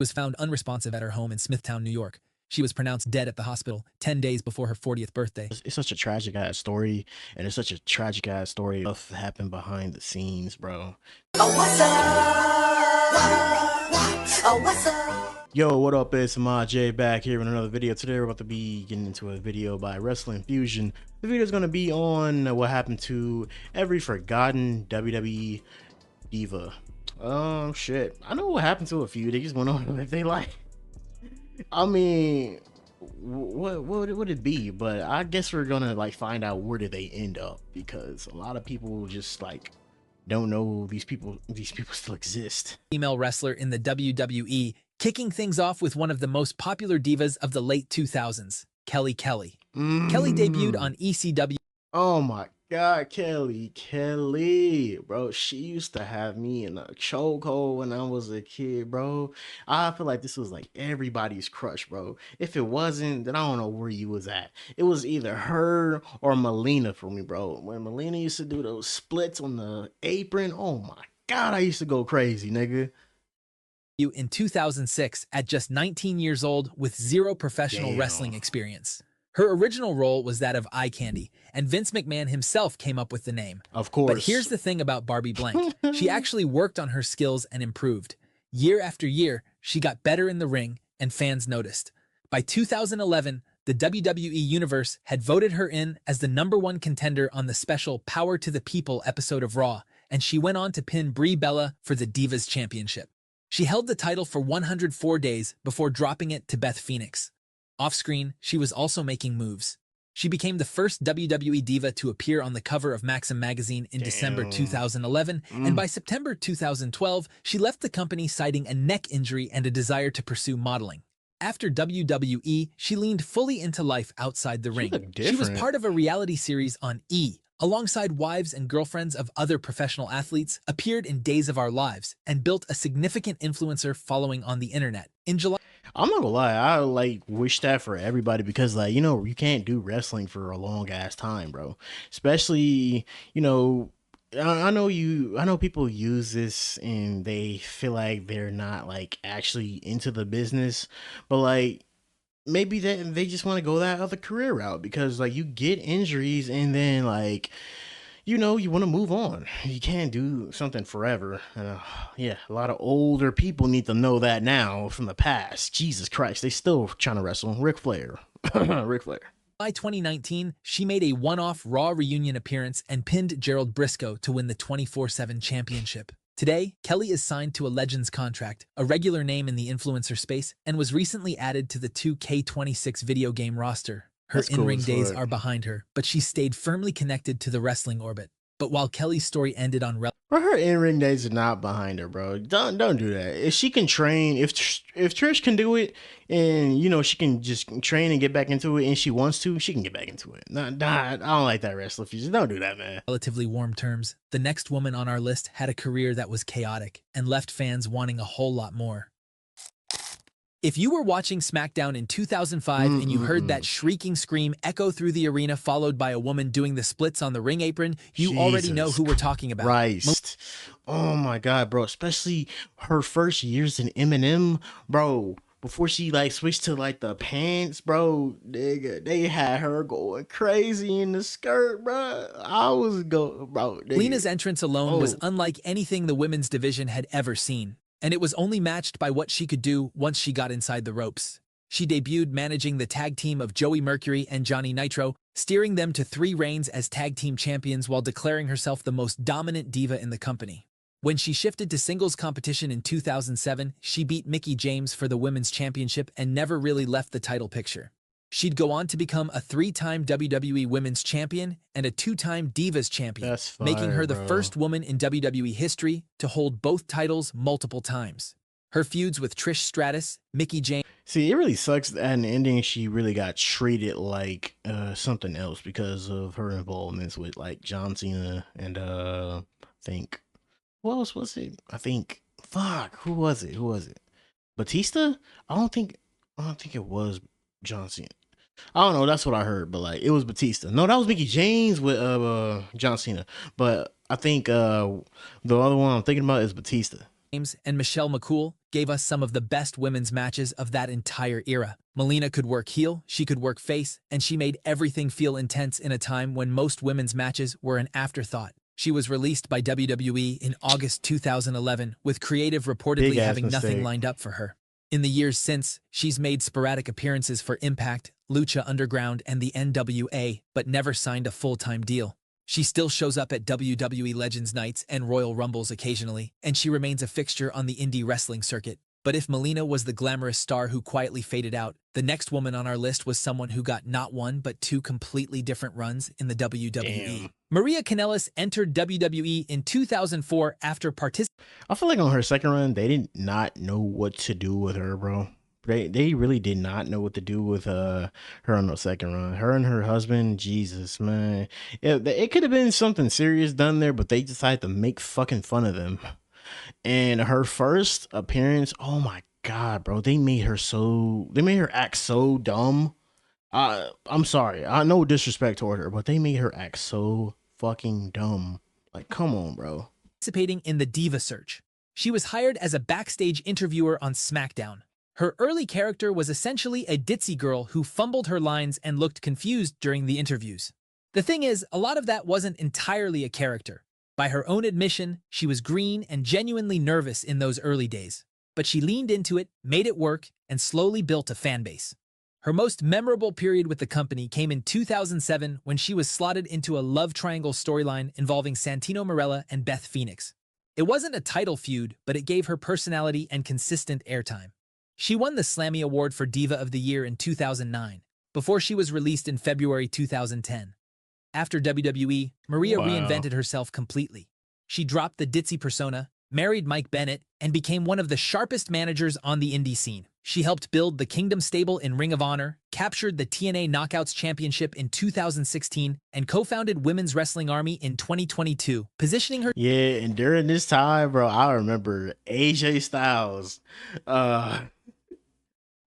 Was found unresponsive at her home in Smithtown, New York. She was pronounced dead at the hospital 10 days before her 40th birthday. It's such a tragic ass story, and it's such a tragic ass story of happened behind the scenes, bro. Oh, what's up? Oh, what's up? Yo, what up? It's J back here with another video. Today we're about to be getting into a video by Wrestling Fusion. The video is going to be on what happened to every forgotten WWE Diva. Shit. I know what happened to a few. They just went on if they like. I mean, what would it be? But I guess we're gonna like find out where did they end up, because a lot of people just like don't know these people still exist. Female wrestler in the WWE, kicking things off with one of the most popular divas of the late 2000s, Kelly Kelly. Kelly debuted on ECW. Oh my God, Kelly, bro. She used to have me in a chokehold when I was a kid, bro. I feel like this was like everybody's crush, bro. If it wasn't, then I don't know where you was at. It was either her or Melina for me, bro. When Melina used to do those splits on the apron, oh my God, I used to go crazy, nigga. In 2006 at just 19 years old with zero professional wrestling experience. Her original role was that of eye candy, and Vince McMahon himself came up with the name. Of course. But here's the thing about Barbie Blank. She actually worked on her skills and improved. Year after year, she got better in the ring, and fans noticed. By 2011, the WWE Universe had voted her in as the #1 contender on the special Power to the People episode of Raw, and she went on to pin Brie Bella for the Divas Championship. She held the title for 104 days before dropping it to Beth Phoenix. Off-screen, she was also making moves. She became the first WWE Diva to appear on the cover of Maxim magazine in December 2011, and by September 2012, she left the company citing a neck injury and a desire to pursue modeling. After WWE, she leaned fully into life outside the ring. She was part of a reality series on E! Alongside wives and girlfriends of other professional athletes, appeared in Days of Our Lives, and built a significant influencer following on the internet. In July, I'm not gonna lie, I like wish that for everybody, because like, you know, you can't do wrestling for a long ass time, bro. Especially, you know, I know people use this and they feel like they're not like actually into the business, but like maybe they just want to go that other career route, because like you get injuries and then like, you know, you want to move on. You can't do something forever. Yeah, a lot of older people need to know that now from the past. Jesus Christ, they still trying to wrestle. Ric Flair. Ric Flair. By 2019, she made a one-off Raw reunion appearance and pinned Gerald Briscoe to win the 24/7 championship. Today, Kelly is signed to a Legends contract, a regular name in the influencer space, and was recently added to the 2K26 video game roster. Her in-ring days are behind her, but she stayed firmly connected to the wrestling orbit. But while Kelly's story ended on her in-ring days are not behind her, bro. Don't do that. If she can train, if Trish can do it, and you know she can just train and get back into it, and she wants to, she can get back into it. Nah, I don't like that wrestler. Just don't do that, man. Relatively warm terms, the next woman on our list had a career that was chaotic and left fans wanting a whole lot more. If you were watching SmackDown in 2005 and you heard that shrieking scream echo through the arena followed by a woman doing the splits on the ring apron, you already know who we're talking about. Christ. Oh my God, bro. Especially her first years in M&M, bro. Before she like switched to like the pants, bro, nigga, they had her going crazy in the skirt, bro. I was bro. Lena's entrance alone was unlike anything the women's division had ever seen, and it was only matched by what she could do once she got inside the ropes. She debuted managing the tag team of Joey Mercury and Johnny Nitro, steering them to 3 reigns as tag team champions while declaring herself the most dominant diva in the company. When she shifted to singles competition in 2007, she beat Mickie James for the women's championship and never really left the title picture. She'd go on to become a 3-time WWE Women's Champion and a 2-time Divas Champion, making her the first woman in WWE history to hold both titles multiple times. Her feuds with Trish Stratus, Mickie James... See, it really sucks that in the ending she really got treated like something else because of her involvements with like John Cena and I think... What else was it? I think... Fuck, who was it? Batista? I don't think it was John Cena. I don't know, that's what I heard, but like it was Batista. No, that was Mickie James with John Cena. But I think the other one I'm thinking about is Batista. James and Michelle McCool gave us some of the best women's matches of that entire era. Melina could work heel, she could work face, and she made everything feel intense in a time when most women's matches were an afterthought. She was released by WWE in August 2011, with creative reportedly having nothing lined up for her. In the years since, she's made sporadic appearances for Impact, Lucha Underground, and the NWA, but never signed a full-time deal. She still shows up at WWE Legends Nights and Royal Rumbles occasionally, and she remains a fixture on the indie wrestling circuit. But if Melina was the glamorous star who quietly faded out, the next woman on our list was someone who got not one but two completely different runs in the WWE. Damn. Maria Kanellis entered WWE in 2004 after participating. I feel like on her second run, they did not know what to do with her, bro. They really did not know what to do with her on the second run. Her and her husband, Jesus, man. It could have been something serious done there, but they decided to make fucking fun of them. And her first appearance, oh my God, bro. They made her act so dumb. I'm sorry. I no disrespect toward her, but they made her act so fucking dumb. Like, come on, bro. Participating in the Diva search. She was hired as a backstage interviewer on SmackDown. Her early character was essentially a ditzy girl who fumbled her lines and looked confused during the interviews. The thing is, a lot of that wasn't entirely a character. By her own admission, she was green and genuinely nervous in those early days. But she leaned into it, made it work, and slowly built a fan base. Her most memorable period with the company came in 2007 when she was slotted into a love triangle storyline involving Santino Marella and Beth Phoenix. It wasn't a title feud, but it gave her personality and consistent airtime. She won the Slammy Award for Diva of the Year in 2009, before she was released in February 2010. After WWE, Maria reinvented herself completely. She dropped the ditzy persona, married Mike Bennett, and became one of the sharpest managers on the indie scene. She helped build the Kingdom stable in Ring of Honor, captured the TNA Knockouts Championship in 2016, and co-founded Women's Wrestling Army in 2022, positioning her. Yeah, and during this time, bro, I remember AJ Styles,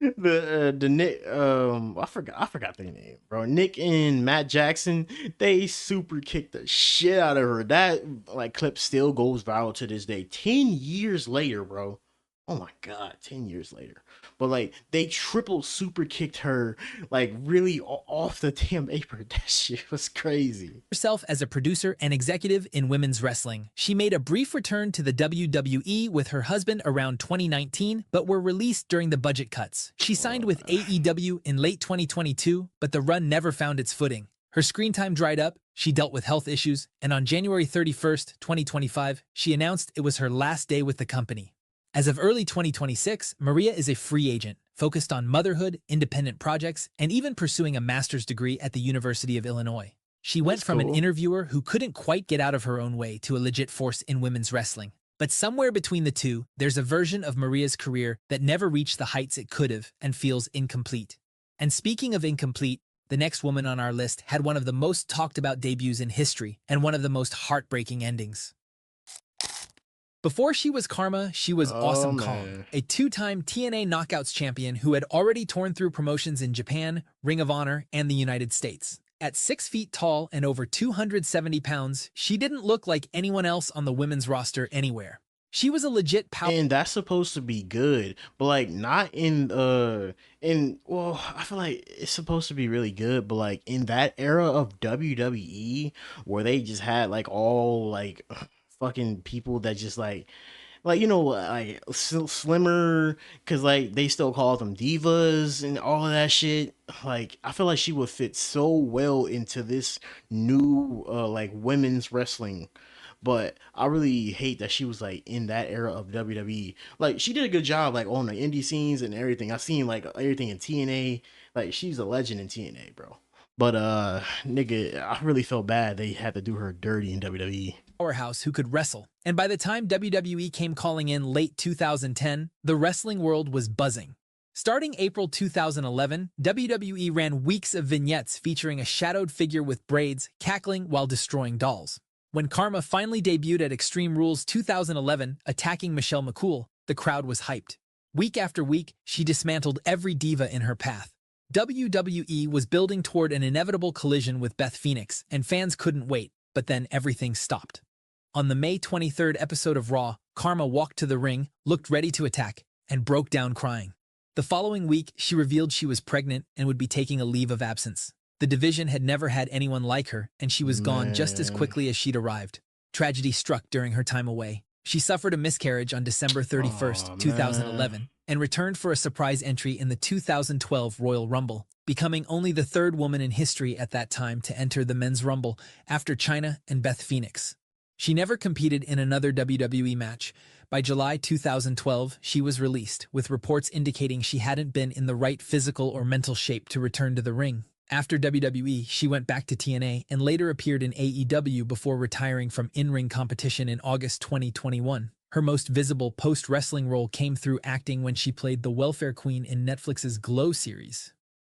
the Nick, I forgot their name, bro. Nick and Matt Jackson, they super kicked the shit out of her. That like clip still goes viral to this day. 10 years later, bro. Oh my God, 10 years later. But like they triple super kicked her like really off the damn apron. That shit was crazy. Herself as a producer and executive in women's wrestling. She made a brief return to the WWE with her husband around 2019, but were released during the budget cuts. She signed with AEW in late 2022, but the run never found its footing. Her screen time dried up, she dealt with health issues, and on January 31st, 2025, she announced it was her last day with the company. As of early 2026, Maria is a free agent, focused on motherhood, independent projects, and even pursuing a master's degree at the University of Illinois. She went from an interviewer who couldn't quite get out of her own way to a legit force in women's wrestling. But somewhere between the two, there's a version of Maria's career that never reached the heights it could have and feels incomplete. And speaking of incomplete, the next woman on our list had one of the most talked about debuts in history and one of the most heartbreaking endings. Before she was Karma, she was Awesome Kong, a two-time TNA Knockouts champion who had already torn through promotions in Japan, Ring of Honor, and the United States. At 6 feet tall and over 270 pounds, she didn't look like anyone else on the women's roster anywhere. She was a legit power. And that's supposed to be good, but like not well, I feel like it's supposed to be really good, but like in that era of WWE where they just had like all like fucking people that just like like slimmer, because like they still call them divas and all of that shit. Like I feel like she would fit so well into this new like women's wrestling. But I really hate that she was like in that era of WWE. Like she did a good job like on the indie scenes and everything. I've seen like everything in TNA. Like she's a legend in TNA, bro. But nigga, I really felt bad they had to do her dirty in WWE. Powerhouse who could wrestle. And by the time WWE came calling in late 2010, the wrestling world was buzzing. Starting April 2011, WWE ran weeks of vignettes featuring a shadowed figure with braids, cackling while destroying dolls. When Karma finally debuted at Extreme Rules 2011, attacking Michelle McCool, the crowd was hyped. Week after week, she dismantled every diva in her path. WWE was building toward an inevitable collision with Beth Phoenix, and fans couldn't wait, but then everything stopped. On the May 23rd episode of Raw, Karma walked to the ring, looked ready to attack, and broke down crying. The following week, she revealed she was pregnant and would be taking a leave of absence. The division had never had anyone like her, and she was gone just as Man. quickly as she'd arrived. Tragedy struck during her time away. She suffered a miscarriage on December 31st, Aw, 2011, and returned for a surprise entry in the 2012 Royal Rumble, becoming only the third woman in history at that time to enter the Men's Rumble after Chyna and Beth Phoenix. She never competed in another WWE match. By July 2012, she was released, with reports indicating she hadn't been in the right physical or mental shape to return to the ring. After WWE, she went back to TNA and later appeared in AEW before retiring from in-ring competition in August 2021. Her most visible post-wrestling role came through acting when she played the Welfare Queen in Netflix's Glow series.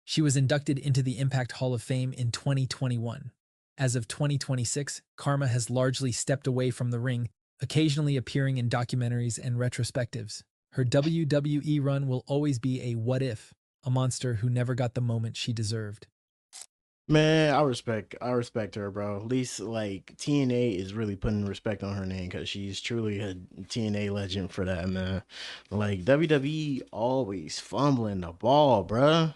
She was inducted into the Impact Hall of Fame in 2021. As of 2026, Karma has largely stepped away from the ring, occasionally appearing in documentaries and retrospectives. Her WWE run will always be a what if, a monster who never got the moment she deserved. Man, I respect her, bro. At least like TNA is really putting respect on her name because she's truly a TNA legend for that, man. Like WWE always fumbling the ball, bro.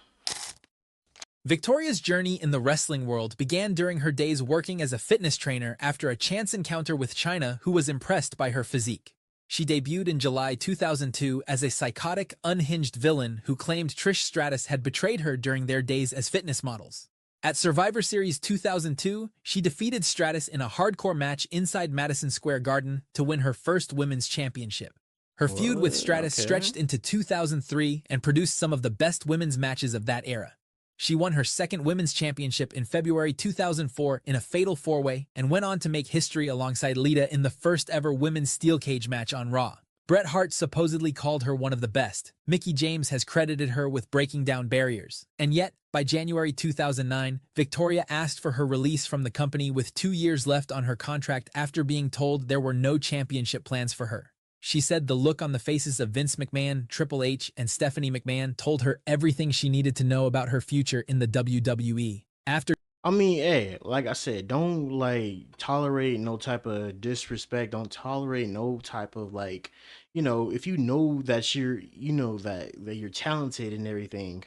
Victoria's journey in the wrestling world began during her days working as a fitness trainer after a chance encounter with Chyna, who was impressed by her physique. She debuted in July 2002 as a psychotic, unhinged villain who claimed Trish Stratus had betrayed her during their days as fitness models. At Survivor Series 2002, she defeated Stratus in a hardcore match inside Madison Square Garden to win her first women's championship. Her feud with What? Stratus Okay. stretched into 2003 and produced some of the best women's matches of that era. She won her second women's championship in February 2004 in a fatal four-way and went on to make history alongside Lita in the first ever women's steel cage match on Raw. Bret Hart supposedly called her one of the best. Mickie James has credited her with breaking down barriers. And yet, by January 2009, Victoria asked for her release from the company with 2 years left on her contract after being told there were no championship plans for her. She said the look on the faces of Vince McMahon, Triple H, and Stephanie McMahon told her everything she needed to know about her future in the WWE. After I mean, hey, like I said, don't like tolerate no type of disrespect. Don't tolerate no type of like, if you know that that you're talented and everything,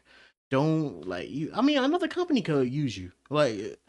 don't like you. I mean, another company could use you, like,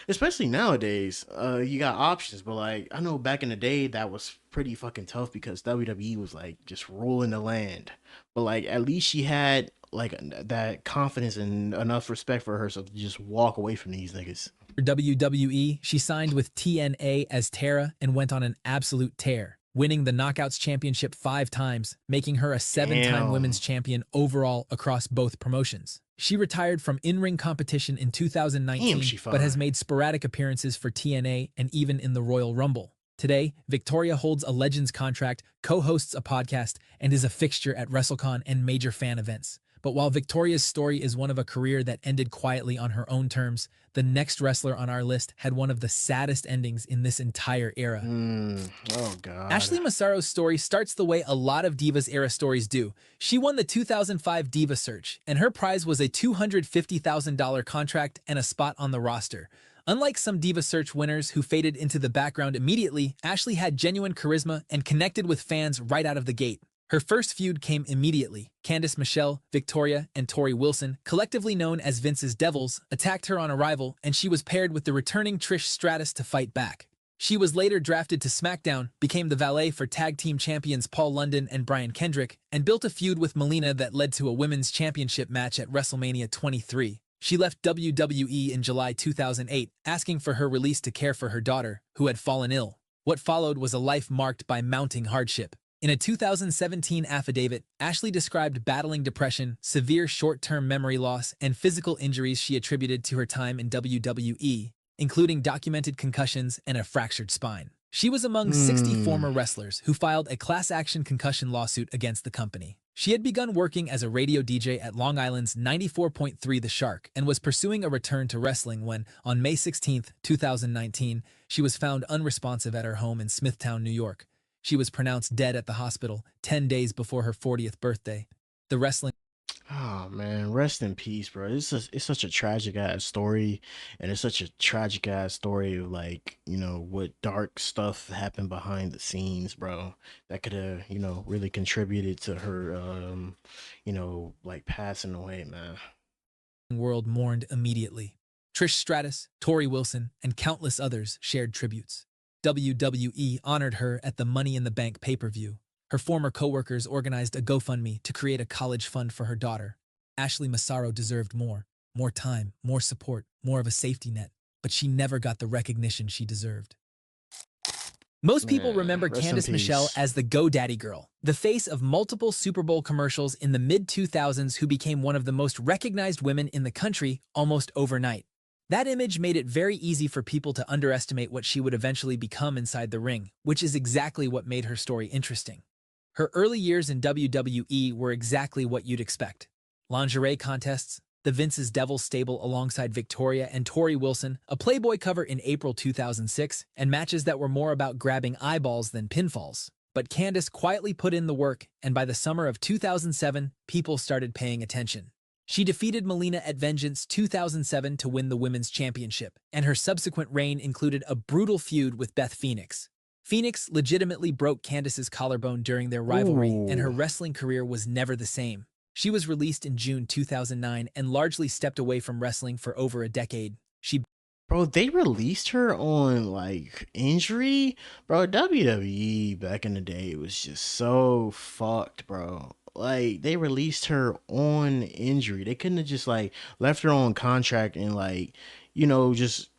especially nowadays. You got options, but like I know back in the day that was pretty fucking tough because WWE was like just ruling the land. But like at least she had like that confidence and enough respect for herself to just walk away from these niggas. WWE, she signed with TNA as Tara and went on an absolute tear, winning the Knockouts Championship 5 times, making her a 7-time Damn. women's champion overall across both promotions. She retired from in-ring competition in 2019, Damn, she but has fine. made sporadic appearances for TNA and even in the Royal Rumble. Today, Victoria holds a Legends contract, co-hosts a podcast, and is a fixture at WrestleCon and major fan events. But while Victoria's story is one of a career that ended quietly on her own terms, the next wrestler on our list had one of the saddest endings in this entire era. Oh god. Ashley Massaro's story starts the way a lot of Divas-era stories do. She won the 2005 Diva Search, and her prize was a $250,000 contract and a spot on the roster. Unlike some Diva Search winners who faded into the background immediately, Ashley had genuine charisma and connected with fans right out of the gate. Her first feud came immediately. Candice Michelle, Victoria, and Tori Wilson, collectively known as Vince's Devils, attacked her on arrival, and she was paired with the returning Trish Stratus to fight back. She was later drafted to SmackDown, became the valet for tag team champions Paul London and Brian Kendrick, and built a feud with Melina that led to a women's championship match at WrestleMania 23. She left WWE in July 2008, asking for her release to care for her daughter, who had fallen ill. What followed was a life marked by mounting hardship. In a 2017 affidavit, Ashley described battling depression, severe short-term memory loss, and physical injuries she attributed to her time in WWE, including documented concussions and a fractured spine. She was among 60 former wrestlers who filed a class-action concussion lawsuit against the company. She had begun working as a radio DJ at Long Island's 94.3 The Shark and was pursuing a return to wrestling when, on May 16, 2019, she was found unresponsive at her home in Smithtown, New York. She was pronounced dead at the hospital 10 days before her 40th birthday. The wrestling Oh man, rest in peace, bro. It's such a tragic ass story, and it's such a tragic ass story of like, what dark stuff happened behind the scenes, bro. That could have, really contributed to her, like passing away, man. World mourned immediately. Trish Stratus, Tori Wilson, and countless others shared tributes. WWE honored her at the Money in the Bank pay-per-view. Her former co-workers organized a GoFundMe to create a college fund for her daughter. Ashley Massaro deserved more time, more support, more of a safety net, but she never got the recognition she deserved. Most people Man, remember rest in Candice Michelle peace. as the GoDaddy girl, the face of multiple Super Bowl commercials in the mid-2000s who became one of the most recognized women in the country almost overnight. That image made it very easy for people to underestimate what she would eventually become inside the ring, which is exactly what made her story interesting. Her early years in WWE were exactly what you'd expect. Lingerie contests, the Vince's Devil's Stable alongside Victoria and Tori Wilson, a Playboy cover in April 2006, and matches that were more about grabbing eyeballs than pinfalls. But Candice quietly put in the work, and by the summer of 2007, people started paying attention. She defeated Melina at Vengeance 2007 to win the Women's Championship, and her subsequent reign included a brutal feud with Beth Phoenix. Phoenix legitimately broke Candice's collarbone during their rivalry, and her Ooh. wrestling career was never the same. She was released in June 2009 and largely stepped away from wrestling for over a decade. She Bro, they released her on like injury. Bro, WWE back in the day was just so fucked, bro. Like they released her on injury. They couldn't have just like left her on contract and like, just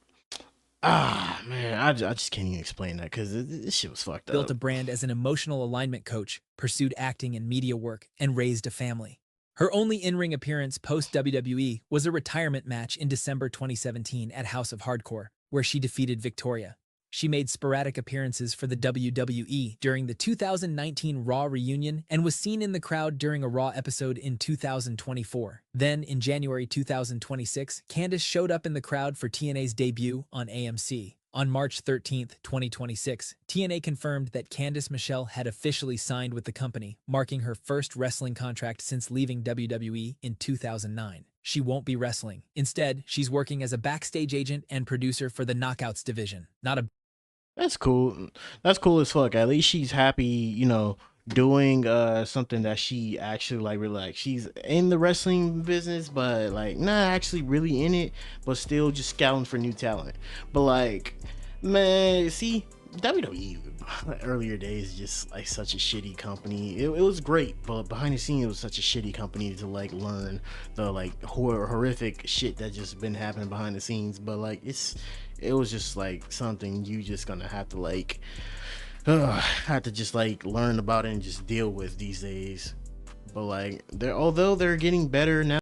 man, I just can't even explain that because this shit was fucked built up. a brand as an emotional alignment coach, pursued acting and media work, and raised a family. Her only in-ring appearance post-WWE was a retirement match in December 2017 at House of Hardcore, where she defeated Victoria. She made sporadic appearances for the WWE during the 2019 Raw reunion and was seen in the crowd during a Raw episode in 2024. Then, in January 2026, Candice showed up in the crowd for TNA's debut on AMC. On March 13, 2026, TNA confirmed that Candice Michelle had officially signed with the company, marking her first wrestling contract since leaving WWE in 2009. She won't be wrestling. Instead, she's working as a backstage agent and producer for the Knockouts division, not a That's cool. That's cool as fuck. At least she's happy, doing something that she actually like really like. She's in the wrestling business, but like not actually really in it, but still just scouting for new talent. But like, man, see, WWE earlier days just like such a shitty company. It was great, but behind the scenes it was such a shitty company to like learn the like horrific shit that just been happening behind the scenes. But like it was just like something you just gonna have to like have to just like learn about it and just deal with these days. But like although they're getting better now.